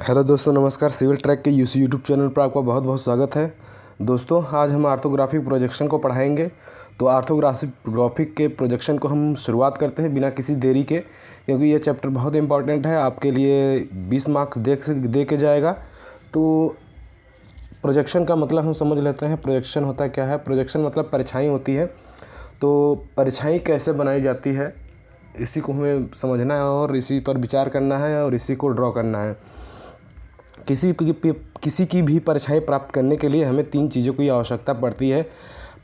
Hello दोस्तों, नमस्कार। Civil track के यूट्यूब चैनल पर आपका बहुत बहुत स्वागत है। दोस्तों, आज हम ऑर्थोग्राफिक प्रोजेक्शन को पढ़ाएंगे। तो ऑर्थोग्राफिक के प्रोजेक्शन को हम शुरुआत करते हैं बिना किसी देरी के, क्योंकि ये चैप्टर बहुत इंपॉर्टेंट है। आपके लिए 20 मार्क्स दे के जाएगा। तो प्रोजेक्शन का मतलब हम समझ लेते हैं। प्रोजेक्शन होता क्या है? प्रोजेक्शन मतलब परछाई होती है। तो परछाई कैसे बनाई जाती है, इसी को हमें समझना है और इसी पर विचार करना है और इसी को ड्रॉ करना है। किसी की भी परछाई प्राप्त करने के लिए हमें 3 चीज़ों की आवश्यकता पड़ती है।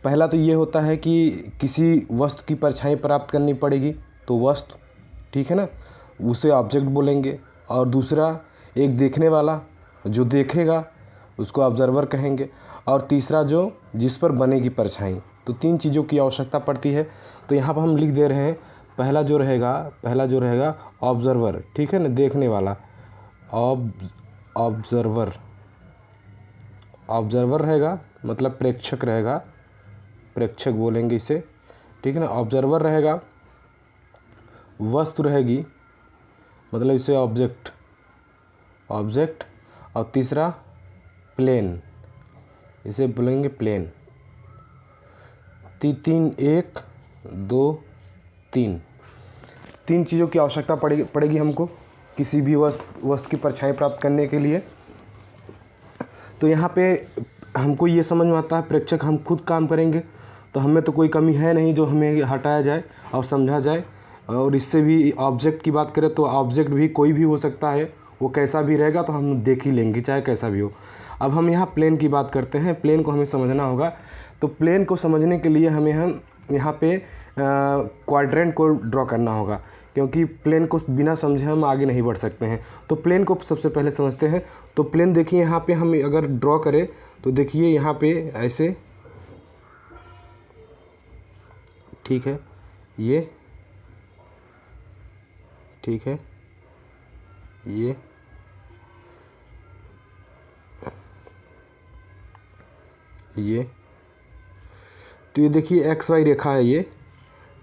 पहला तो ये होता है कि किसी वस्तु की परछाई प्राप्त करनी पड़ेगी, तो वस्तु, ठीक है ना, उसे ऑब्जेक्ट बोलेंगे। और दूसरा, एक देखने वाला जो देखेगा उसको ऑब्जर्वर कहेंगे। और तीसरा, जो जिस पर बनेगी परछाई। तो 3 चीज़ों की आवश्यकता पड़ती है। तो यहाँ पर हम लिख दे रहे हैं, पहला जो रहेगा ऑब्जर्वर, ठीक है ना, देखने वाला। ऑब्जर्वर रहेगा, मतलब प्रेक्षक रहेगा, प्रेक्षक बोलेंगे इसे, ठीक है ना। ऑब्जर्वर रहेगा, वस्तु रहेगी, मतलब इसे ऑब्जेक्ट। और तीसरा प्लेन, इसे बोलेंगे प्लेन। 1 2 3 चीज़ों की आवश्यकता पड़ेगी हमको किसी भी वस्तु की परछाई प्राप्त करने के लिए। तो यहाँ पे हमको ये समझ में आता है, प्रेक्षक हम खुद काम करेंगे, तो हमें तो कोई कमी है नहीं जो हमें हटाया जाए और समझा जाए। और इससे भी ऑब्जेक्ट की बात करें तो ऑब्जेक्ट भी कोई भी हो सकता है, वो कैसा भी रहेगा तो हम देख ही लेंगे, चाहे कैसा भी हो। अब हम यहाँ प्लेन की बात करते हैं। प्लेन को हमें समझना होगा। तो प्लेन को समझने के लिए हमें यहाँ पे क्वाड्रेंट को ड्रॉ करना होगा, क्योंकि प्लेन को बिना समझे हम आगे नहीं बढ़ सकते हैं। तो प्लेन को सबसे पहले समझते हैं। तो प्लेन देखिए, यहाँ पे हम अगर ड्रॉ करें तो देखिए यहाँ पे ऐसे, ठीक है, ये, ठीक है, ये, तो ये देखिए XY रेखा है ये,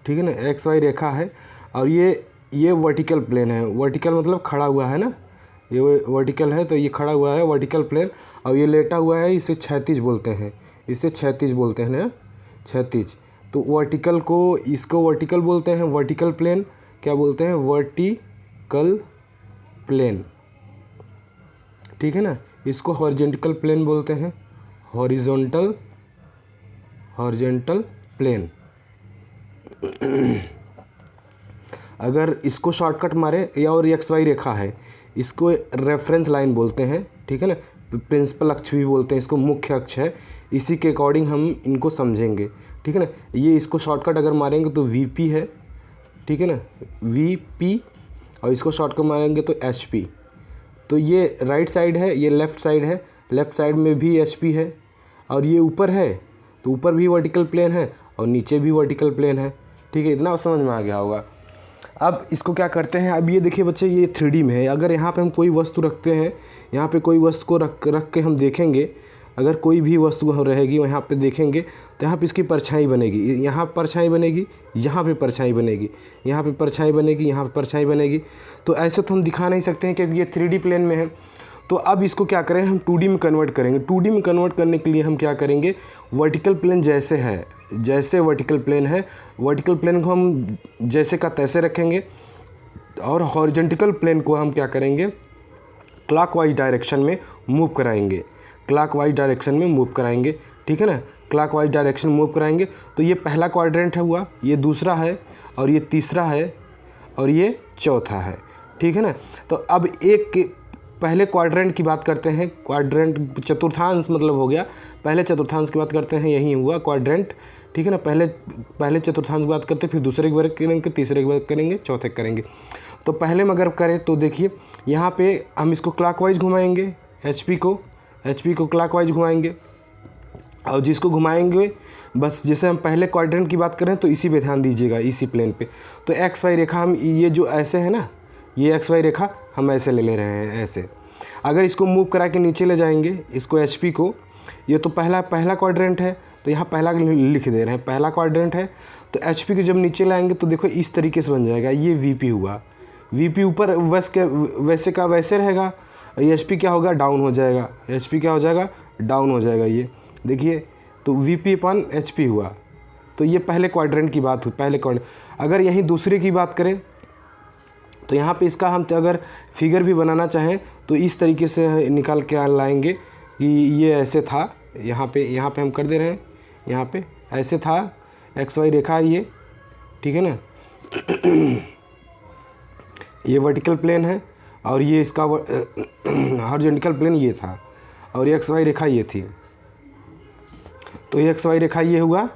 ठीक है ना, XY रेखा है। और ये वर्टिकल प्लेन है। वर्टिकल मतलब खड़ा हुआ है ना, ये वर्टिकल है तो ये खड़ा हुआ है, वर्टिकल प्लेन। और ये लेटा हुआ है, इसे क्षैतिज बोलते हैं, ना, क्षैतिज। तो वर्टिकल को, इसको वर्टिकल बोलते हैं, वर्टिकल प्लेन क्या बोलते हैं? वर्टिकल प्लेन, ठीक है ना। इसको हॉरिजॉन्टल प्लेन बोलते हैं, हॉरिजॉन्टल प्लेन। अगर इसको शॉर्टकट मारे, या और XY रेखा है, इसको रेफरेंस लाइन बोलते हैं, ठीक है ना। प्रिंसिपल अक्ष भी बोलते हैं इसको, मुख्य अक्ष है। इसी के अकॉर्डिंग हम इनको समझेंगे, ठीक है ना। ये इसको शॉर्टकट अगर मारेंगे तो VP है, ठीक है ना, VP। और इसको शॉर्टकट मारेंगे तो HP। तो ये राइट साइड है, ये लेफ़्ट साइड है, लेफ़्ट साइड में भी HP है। और ये ऊपर है तो ऊपर भी वर्टिकल प्लेन है और नीचे भी वर्टिकल प्लेन है, ठीक है। इतना समझ में आ गया होगा। अब इसको क्या करते हैं, अब ये देखिए बच्चे, ये 3D में है। अगर यहाँ पे हम कोई वस्तु रखते हैं, यहाँ पे कोई वस्तु को रख के हम देखेंगे, अगर कोई भी वस्तु रहेगी यहाँ पे देखेंगे तो यहाँ पे इसकी परछाई बनेगी। यहाँ परछाई बनेगी, यहाँ पे परछाई बनेगी, यहाँ पे परछाई बनेगी, यहाँ पे परछाई बनेगी। तो ऐसे तो हम दिखा नहीं सकते हैं क्योंकि ये 3D प्लेन में है। तो अब इसको क्या करें, हम 2D में कन्वर्ट करेंगे। 2D में कन्वर्ट करने के लिए हम क्या करेंगे, वर्टिकल प्लेन जैसे है, जैसे वर्टिकल प्लेन है, वर्टिकल प्लेन को हम जैसे का तैसे रखेंगे। और हॉरिजॉन्टल प्लेन को हम क्या करेंगे, क्लॉकवाइज डायरेक्शन में मूव कराएंगे, ठीक है ना। क्लॉकवाइज डायरेक्शन मूव कराएंगे। तो ये पहला क्वाड्रेंट है हुआ, ये दूसरा है, और ये तीसरा है, और ये चौथा है, ठीक है ना। तो अब पहले क्वाड्रेंट की बात करते हैं। क्वाड्रेंट चतुर्थांश मतलब हो गया। पहले चतुर्थांश की बात करते हैं, यही हुआ क्वाड्रेंट, ठीक है ना। पहले चतुर्थांश की बात करते हैं, फिर दूसरे की बात करेंगे, तीसरे की बात करेंगे, चौथे की करेंगे। तो पहले में अगर करें तो देखिए, यहाँ पे हम इसको क्लॉकवाइज घुमाएंगे, HP को क्लॉकवाइज घुमाएंगे। और जिसको घुमाएंगे, बस जैसे हम पहले क्वाड्रेंट की बात करें तो इसी पे ध्यान दीजिएगा, इसी प्लेन पे। तो XY रेखा हम, ये जो ऐसे है ना, ये XY रेखा हम ऐसे ले रहे हैं, ऐसे। अगर इसको मूव करा के नीचे ले जाएंगे, इसको HP को, ये तो पहला क्वाड्रेंट है, तो यहाँ पहला लिख दे रहे हैं, पहला क्वाड्रेंट है। तो HP को जब नीचे लाएंगे तो देखो इस तरीके से बन जाएगा, ये VP हुआ। VP ऊपर वैसे का वैसे रहेगा, ये HP क्या होगा, डाउन हो जाएगा, HP क्या हो जाएगा, डाउन हो जाएगा। ये देखिए तो VP/HP हुआ। तो ये पहले क्वाड्रेंट की बात हुई, पहले क्वाड्रेंट। अगर यहीं दूसरे की बात करें तो यहाँ पे इसका हम अगर फिगर भी बनाना चाहें तो इस तरीके से निकाल के लाएंगे कि ये ऐसे था, यहाँ पे हम कर दे रहे हैं, यहाँ पे ऐसे था, XY रेखा है ये, ठीक है ना। ये वर्टिकल प्लेन है और ये इसका हॉरिजॉन्टल प्लेन ये था और ये XY रेखा ये थी। तो ये XY रेखा ये हुआ,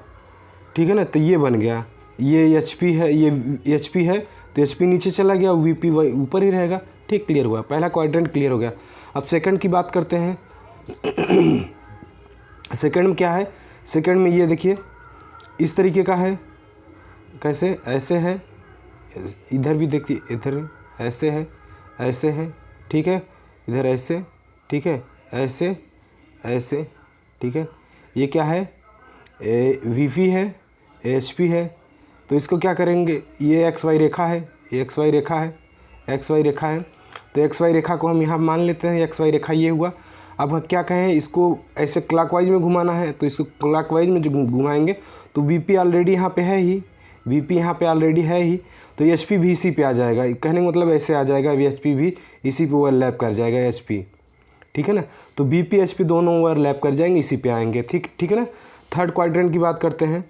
ठीक है ना। तो ये बन गया, ये HP है, ये HP है, तो HP नीचे चला गया, VP ऊपर ही रहेगा। ठीक, क्लियर हुआ, पहला क्वाड्रेंट क्लियर हो गया। अब सेकंड की बात करते हैं। सेकंड में क्या है, सेकंड में ये देखिए इस तरीके का है, कैसे, ऐसे है, इधर भी देखिए, इधर ऐसे है, ऐसे है, ठीक है, इधर ऐसे, ठीक है, ऐसे ऐसे, ठीक है। ये क्या है, VP है, HP है। तो इसको क्या करेंगे, ये XY रेखा है, ये XY रेखा है, XY रेखा है। तो XY रेखा को हम यहाँ मान लेते हैं, XY रेखा ये हुआ। अब हम क्या कहें, इसको ऐसे क्लॉकवाइज में घुमाना है, तो इसको क्लॉकवाइज में जो घुमाएंगे तो VP ऑलरेडी यहाँ पे है ही, VP यहाँ पे ऑलरेडी है ही, तो HP भी इसी पे आ जाएगा। कहने का मतलब ऐसे आ जाएगा, HP भी इसी पे ओवरलैप कर जाएगा, HP, ठीक है ना। तो VP HP दोनों ओवरलैप कर जाएंगे, इसी पे आएंगे, ठीक है ना। थर्ड क्वाड्रेंट की बात करते हैं,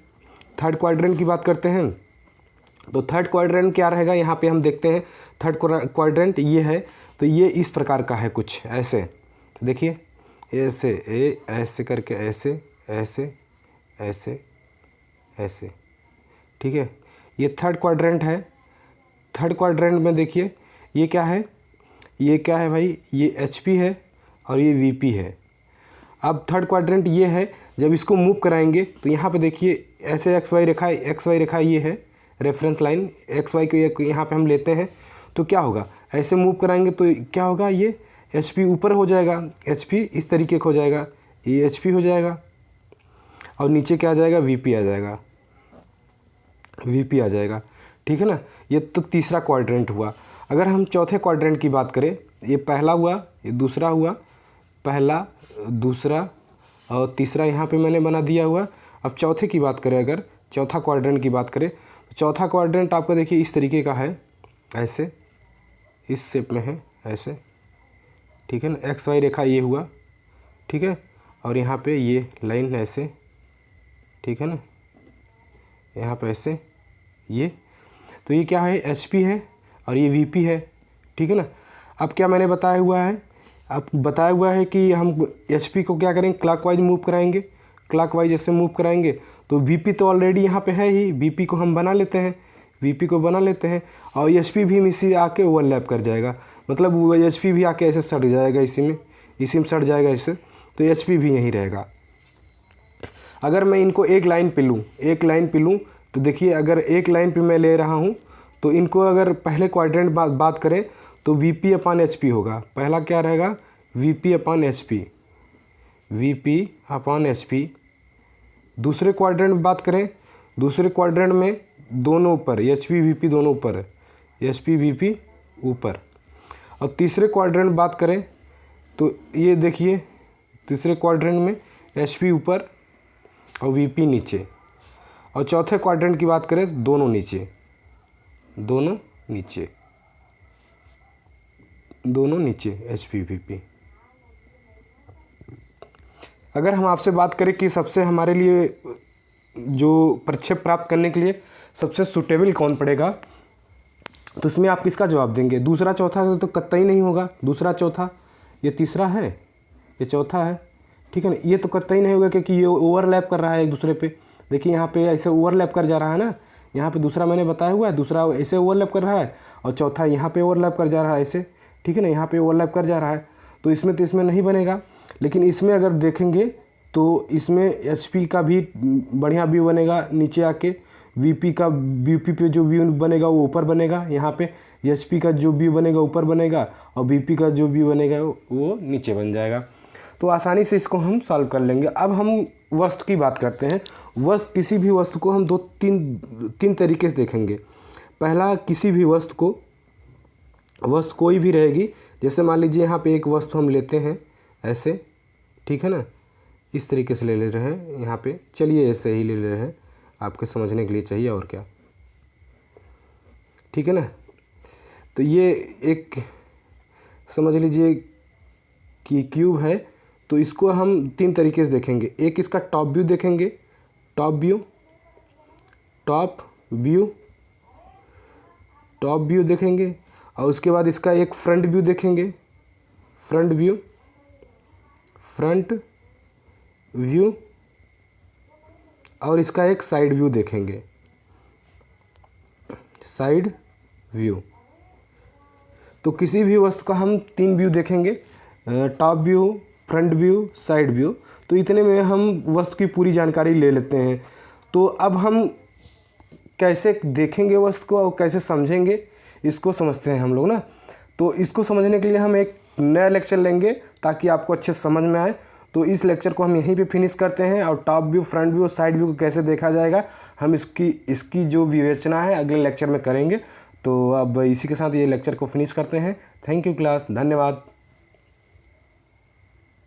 थर्ड क्वाड्रेंट की बात करते हैं। तो थर्ड क्वाड्रेंट क्या रहेगा, यहाँ पे हम देखते हैं। थर्ड क्वाड्रेंट ये है, तो ये इस प्रकार का है कुछ ऐसे, तो देखिए ऐसे, ऐसे करके ऐसे ऐसे ऐसे ऐसे, ठीक है। ये थर्ड क्वाड्रेंट है। थर्ड क्वाड्रेंट में देखिए ये क्या है, ये क्या है भाई, ये HP है और ये VP है। अब थर्ड क्वाड्रेंट ये है, जब इसको मूव कराएंगे तो यहाँ पे देखिए ऐसे XY रेखा ये है रेफरेंस लाइन, XY को यहाँ पे हम लेते हैं। तो क्या होगा, ऐसे मूव कराएंगे तो क्या होगा, ये HP ऊपर हो जाएगा, HP इस तरीके का हो जाएगा, ये HP हो जाएगा और नीचे क्या आ जाएगा, VP आ जाएगा, VP आ जाएगा, ठीक है ना। ये तो तीसरा क्वाड्रेंट हुआ। अगर हम चौथे क्वाड्रेंट की बात करें, ये पहला हुआ, ये दूसरा हुआ, पहला, दूसरा और तीसरा यहाँ पे मैंने बना दिया हुआ। अब चौथे की बात करें, अगर चौथा क्वाड्रेंट की बात करें तो चौथा क्वाड्रेंट आपको देखिए इस तरीके का है, ऐसे इस शेप में है, ऐसे, ठीक है ना। XY रेखा ये हुआ, ठीक है, और यहाँ पे ये लाइन ऐसे, ठीक है ना, यहाँ पे ऐसे ये। तो ये क्या है, HP है और ये VP है, ठीक है ना। अब क्या मैंने बताया हुआ है, अब बताया हुआ है कि हम HP को क्या करेंगे, क्लॉकवाइज मूव कराएंगे, क्लॉकवाइज ऐसे मूव कराएंगे। तो VP तो ऑलरेडी यहाँ पे है ही, VP को हम बना लेते हैं, VP को बना लेते हैं और HP भी इसी आके ओवरलैप कर जाएगा, मतलब वो HP भी आके ऐसे सट जाएगा, इसी में सट जाएगा इससे, तो HP भी यहीं रहेगा। अगर मैं इनको एक लाइन पे लूँ तो देखिए, अगर एक लाइन पे मैं ले रहा हूँ तो इनको अगर पहले क्वाड्रेंट बात करें तो VP/HP होगा। पहला क्या रहेगा, VP/HP, VP/HP। दूसरे क्वाड्रेंट में बात करें, दूसरे क्वाड्रेंट में दोनों ऊपर, HP VP दोनों ऊपर, HP VP ऊपर। और तीसरे क्वाड्रेंट में बात करें तो ये देखिए, तीसरे क्वाड्रेंट में HP ऊपर और VP नीचे। और चौथे क्वाड्रेंट की बात करें, दोनों नीचे, दोनों नीचे, दोनों नीचे, HP VP। अगर हम आपसे बात करें कि सबसे हमारे लिए जो प्रक्षेप प्राप्त करने के लिए सबसे सूटेबल कौन पड़ेगा, तो इसमें आप किसका जवाब देंगे, दूसरा चौथा तो कतई नहीं होगा। दूसरा चौथा, ये तीसरा है, ये चौथा है, ठीक है ना। ये तो कतई नहीं होगा क्योंकि ये ओवरलैप कर रहा है एक दूसरे पे। देखिए यहाँ पे ऐसे ओवरलैप कर जा रहा है ना, यहाँ पे दूसरा मैंने बताया हुआ है, दूसरा ऐसे ओवरलैप कर रहा है और चौथा यहाँ पे ओवरलैप कर जा रहा है ऐसे, ठीक है ना, यहाँ पे ओवरलैप कर जा रहा है। तो इसमें नहीं बनेगा। लेकिन इसमें अगर देखेंगे तो इसमें HP का भी बढ़िया व्यू बनेगा, नीचे आके VP पे जो व्यू बनेगा वो ऊपर बनेगा, यहाँ पे HP का जो व्यू बनेगा ऊपर बनेगा और VP का जो व्यू बनेगा वो नीचे बन जाएगा। तो आसानी से इसको हम सॉल्व कर लेंगे। अब हम वस्तु की बात करते हैं। किसी भी वस्तु को हम तीन तरीके से देखेंगे। पहला, किसी भी वस्तु कोई भी रहेगी, जैसे मान लीजिए यहाँ पे एक वस्तु हम लेते हैं ऐसे, ठीक है ना, इस तरीके से ले ले रहे हैं यहाँ पे, चलिए ऐसे ही ले ले रहे हैं, आपके समझने के लिए चाहिए और क्या, ठीक है ना। तो ये एक समझ लीजिए कि क्यूब है, तो इसको हम 3 तरीके से देखेंगे। एक इसका टॉप व्यू देखेंगे, टॉप व्यू देखेंगे, और उसके बाद इसका एक फ्रंट व्यू देखेंगे, फ्रंट व्यू, और इसका एक साइड व्यू देखेंगे, साइड व्यू। तो किसी भी वस्तु का हम 3 व्यू देखेंगे, top view, front view, side view. तो इतने में हम वस्तु की पूरी जानकारी ले लेते हैं। तो अब हम कैसे देखेंगे वस्तु को और कैसे समझेंगे, इसको समझते हैं हम लोग ना। तो इसको समझने के लिए हम एक नया लेक्चर लेंगे ताकि आपको अच्छे समझ में आए। तो इस लेक्चर को हम यहीं पे फिनिश करते हैं, और top view, front view, side view को कैसे देखा जाएगा हम इसकी जो विवेचना है अगले लेक्चर में करेंगे। तो अब इसी के साथ ये लेक्चर को फिनिश करते हैं। थैंक यू क्लास, धन्यवाद।